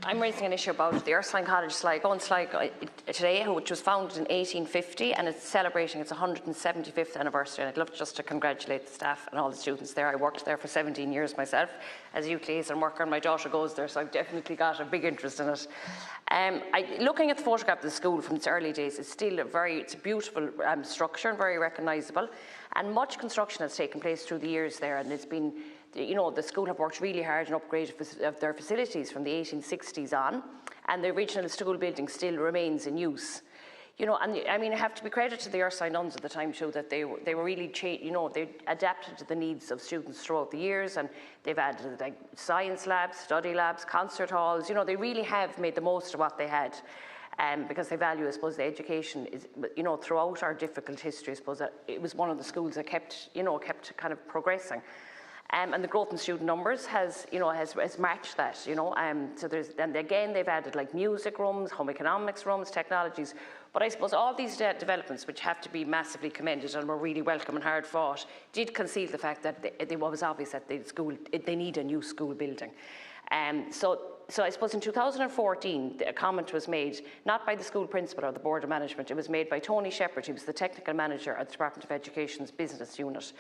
I'm raising an issue about the Ursuline College Sligo today, which was founded in 1850, and it's celebrating its 175th anniversary. And I'd love just to congratulate the staff and all the students there. I worked there for 17 years myself as a youth liaison worker, and my daughter goes there, so I've definitely got a big interest in it. Looking at the photograph of the school from its early days, it's still it's a beautiful structure and very recognisable. And much construction has taken place through the years there, and it's been, the school have worked really hard and upgraded their facilities from the 1860s on, and the original school building still remains in use. And I mean, I have to be credited to the Ursuline nuns at the time, show that they were really, they adapted to the needs of students throughout the years, and they've added like science labs, study labs, concert halls. They really have made the most of what they had. Because they value, I suppose, the education is, throughout our difficult history, I suppose that it was one of the schools that kept kind of progressing. And the growth in student numbers has matched that, So and again, they've added like music rooms, home economics rooms, technologies. But I suppose all these developments, which have to be massively commended and were really welcome and hard fought, did conceal the fact that it was obvious that they need a new school building. So I suppose in 2014, a comment was made, not by the school principal or the Board of Management, it was made by Tony Shepherd, who was the technical manager at the Department of Education's business unit.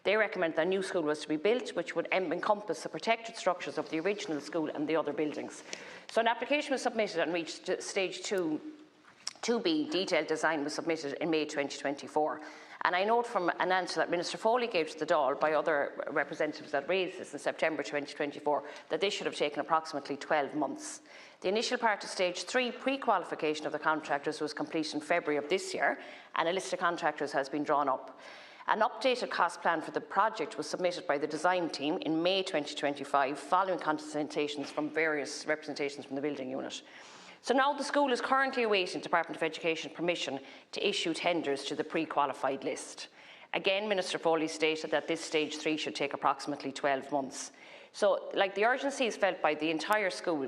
They recommended that a new school was to be built, which would encompass the protected structures of the original school and the other buildings. So an application was submitted and reached stage 2B, detailed design was submitted in May 2024. And I note from an answer that Minister Foley gave to the Dáil by other representatives that raised this in September 2024 that this should have taken approximately 12 months. The initial part of stage 3 pre-qualification of the contractors was completed in February of this year, and a list of contractors has been drawn up. An updated cost plan for the project was submitted by the design team in May 2025 following consultations from various representations from the building unit. So now the school is currently awaiting Department of Education permission to issue tenders to the pre-qualified list. Again, Minister Foley stated that this stage 3 should take approximately 12 months. So, the urgency is felt by the entire school,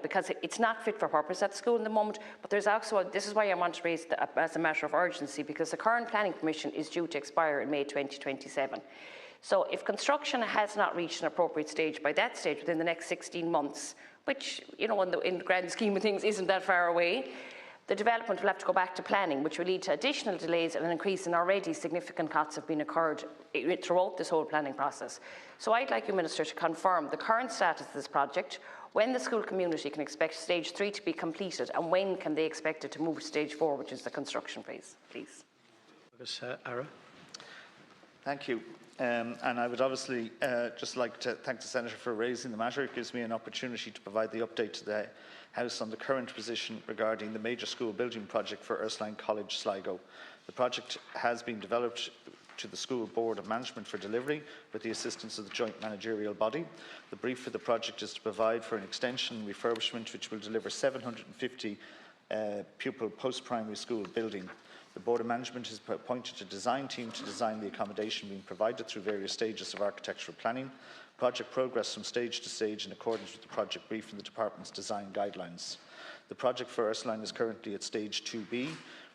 because it's not fit for purpose at the school in the moment, but there's also, this is why I want to raise it as a matter of urgency, because the current planning permission is due to expire in May 2027. So if construction has not reached an appropriate stage by that stage within the next 16 months, which, in the grand scheme of things isn't that far away, the development will have to go back to planning, which will lead to additional delays and an increase in already significant costs have been occurred throughout this whole planning process. So I'd like you, Minister, to confirm the current status of this project, when the school community can expect stage 3 to be completed, and when can they expect it to move to stage 4, which is the construction phase, please. Ara. Thank you. And I would obviously just like to thank the Senator for raising the matter. It gives me an opportunity to provide the update to the House on the current position regarding the major school building project for Ursuline College Sligo. The project has been developed to the School Board of Management for delivery with the assistance of the joint managerial body. The brief for the project is to provide for an extension and refurbishment which will deliver 750 pupil post-primary school building. The Board of Management has appointed a design team to design the accommodation being provided through various stages of architectural planning. Project progress from stage to stage in accordance with the project brief and the Department's design guidelines. The project for Ursuline is currently at stage 2B,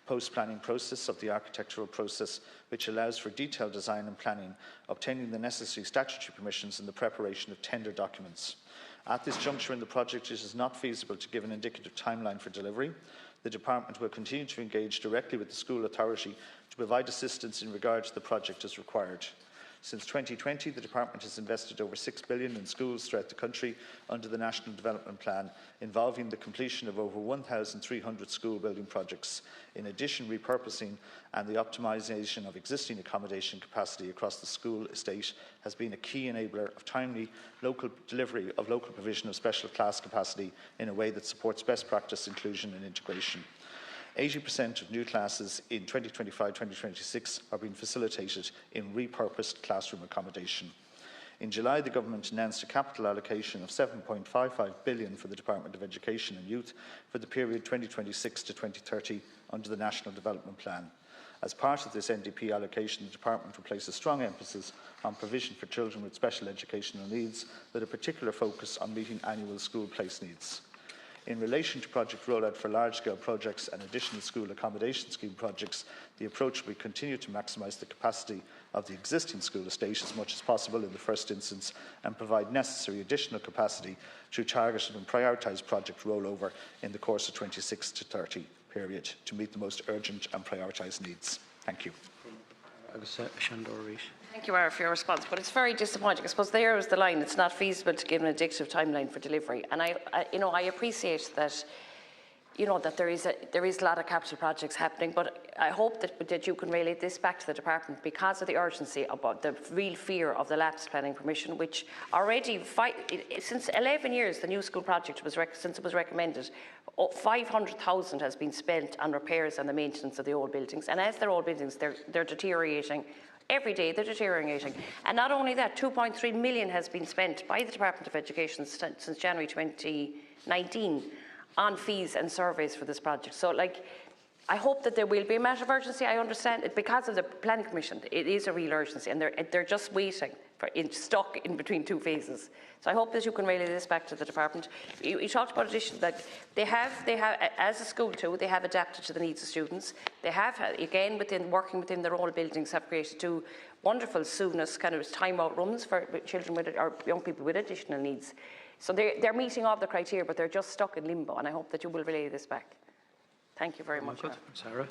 post-planning process of the architectural process, which allows for detailed design and planning, obtaining the necessary statutory permissions and the preparation of tender documents. At this juncture in the project, it is not feasible to give an indicative timeline for delivery. The Department will continue to engage directly with the school authority to provide assistance in regard to the project as required. Since 2020, the Department has invested over $6 billion in schools throughout the country under the National Development Plan, involving the completion of over 1,300 school building projects. In addition, repurposing and the optimisation of existing accommodation capacity across the school estate has been a key enabler of timely local delivery of local provision of special class capacity in a way that supports best practice inclusion and integration. 80% of new classes in 2025-2026 are being facilitated in repurposed classroom accommodation. In July, the Government announced a capital allocation of $7.55 billion for the Department of Education and Youth for the period 2026 to 2030 under the National Development Plan. As part of this NDP allocation, the Department will place a strong emphasis on provision for children with special educational needs, with a particular focus on meeting annual school place needs. In relation to project rollout for large-scale projects and additional school accommodation scheme projects, the approach will continue to maximise the capacity of the existing school estate as much as possible in the first instance and provide necessary additional capacity through targeted and prioritised project rollover in the course of 26 to 30 period to meet the most urgent and prioritised needs. Thank you. Thank you, Ara, for your response. But it's very disappointing. I suppose there is the line. It's not feasible to give an indicative timeline for delivery. And I appreciate that, that there is a lot of capital projects happening. But I hope that you can relate this back to the department because of the urgency about the real fear of the lapse planning permission, which already since 11 years the new school project was since it was recommended. 500,000 has been spent on repairs and the maintenance of the old buildings, and as they're old buildings, they're deteriorating. Every day they're deteriorating. And not only that, 2.3 million has been spent by the Department of Education since January 2019 on fees and surveys for this project. So, I hope that there will be a matter of urgency. I understand it because of the Planning Commission. It is a real urgency, and they're just waiting stuck in between two phases. So I hope that you can relay this back to the department. You talked about addition that they have, as a school too, they have adapted to the needs of students. They have, again, working within their old buildings, have created two wonderful soonest kind of time-out rooms for children with or young people with additional needs. So they're meeting all the criteria, but they're just stuck in limbo, and I hope that you will relay this back. Thank you very much. Sarah.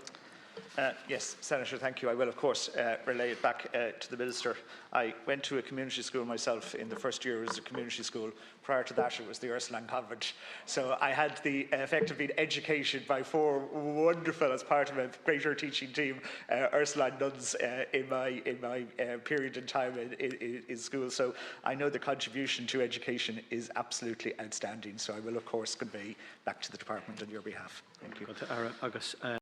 Yes, Senator, thank you. I will, of course, relay it back to the Minister. I went to a community school myself in the first year. It was a community school. Prior to that, it was the Ursuline College. So I had the effect of being educated by four wonderful, as part of a greater teaching team, Ursuline nuns in my period in time in school. So I know the contribution to education is absolutely outstanding. So I will, of course, convey back to the department on your behalf. Thank you.